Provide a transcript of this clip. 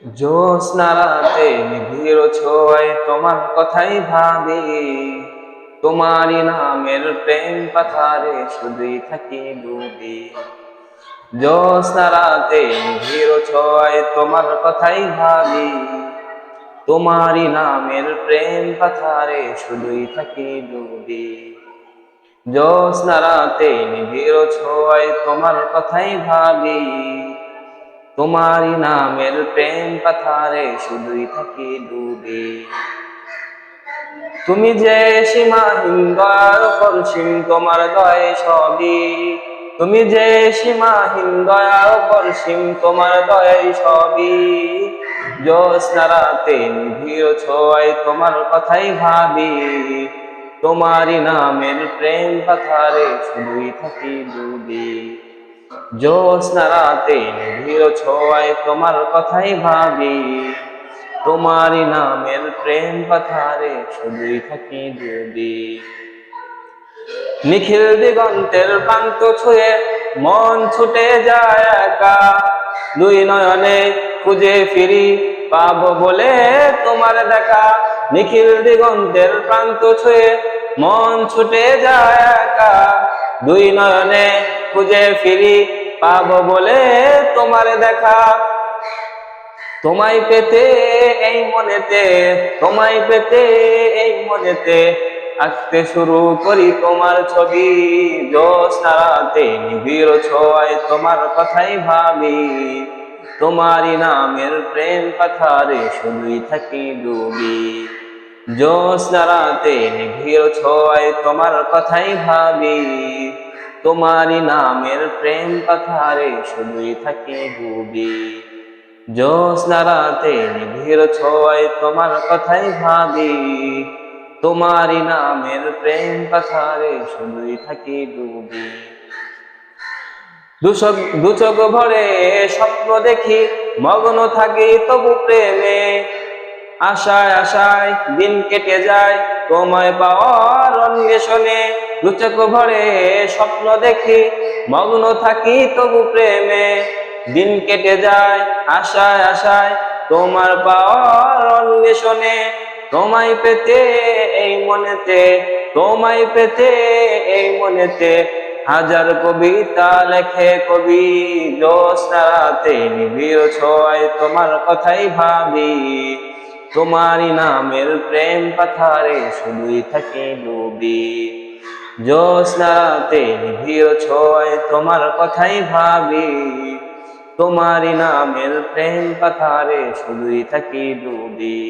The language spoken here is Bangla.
জ্যোৎস্না রাতে নিবিড় ছোঁয়ায় তোমার কথাই ভাবি, তোমারই নামের প্রেম পাথারে শুধুই থাকি ডুবি। জ্যোৎস্না রাতে নিবিড় ছোঁয়ায় তোমার কথাই ভাবি, তোমারই নামের প্রেম পাথারে শুধুই থাকি ডুবি। জ্যোৎস্না রাতে নিবিড় ছোঁয়ায় তোমার কথাই ভাবি, তোমারই নামের প্রেম পাথারে শুধুই থাকি ডুবে। তুমি যে সীমাহীন দয়ার পরশীম, তোমার দয় সবই। তুমি যে সীমাহীন দয়ার পরশীম, তোমার দয় সবই। জ্যোৎস্না রাতে নিবিড় ছোঁয়ায় তোমার কথাই ভাবি, তোমারই নামের প্রেম পাথারে শুধুই থাকি ডুবে। জ্যোৎস্না রাতে নিবিড় ছোঁয়ায় তোমার কথাই ভাবি, তোমারই নামের প্রেম পাথারে শুধুই থাকি ডুবি। নিখিল দিগন্তের প্রান্ত ছুঁয়ে মন ছুটে যায় একা, দুই নয়নে খুঁজে ফিরি পাবো বলে তোমার দেখা। নিখিল দিগন্তের প্রান্ত ছুঁয়ে মন ছুটে যায় একা, দুই নয়নে খুঁজে ফিরি পাবো বলে তোমার দেখা। তোমায় পেতে এই মনেতে, তোমায় পেতে এই মনেতে আঁকতে শুরু করি তোমার ছবি। জ্যোৎস্না রাতে নিবিড় ছোঁয়ায় তোমার কথাই ভাবি, তোমারই নামের প্রেম পাথারে শুধুই থাকি ডুবি। জ্যোৎস্না রাতে নিবিড় ছোঁয়ায় তোমার কথাই ভাবি, তোমারই নামের প্রেম পাথারে শুধুই থাকি ডুবি। জ্যোৎস্না রাতে নিবিড় ছোঁয়ায় তোমার কথাই ভাবি, তোমারই নামের প্রেম পাথারে শুধুই থাকি ডুবি। দু চোখ ভরে স্বপ্ন দেখি, মগ্ন থাকি তবু প্রেমে। আশায় আশায় দিন কেটে যায় তোমায় পাওয়ার অন্বেষণে। দু চোখ ভরে স্বপ্ন দেখি, মগ্ন থাকি তবু প্রেমে। দিন কেটে যায় আশায় আশায় তোমার পাওয়ার অন্বেষণে। তোমায় পেতে এই মনেতে, তোমায় পেতে এই মনেতে হাজার কবিতা লেখে কবি। জ্যোৎস্না রাতে নিবিড় ছোঁয়ায় তোমার কথাই ভাবি, তোমারই নামের প্রেম পাথারে শুধুই থাকি ডুবি। জ্যোৎস্না রাতে নিবিড় ছোঁয়ায় তোমার কথাই ভাবি, তোমারই নামের প্রেম পাথারে শুধুই থাকি ডুবি।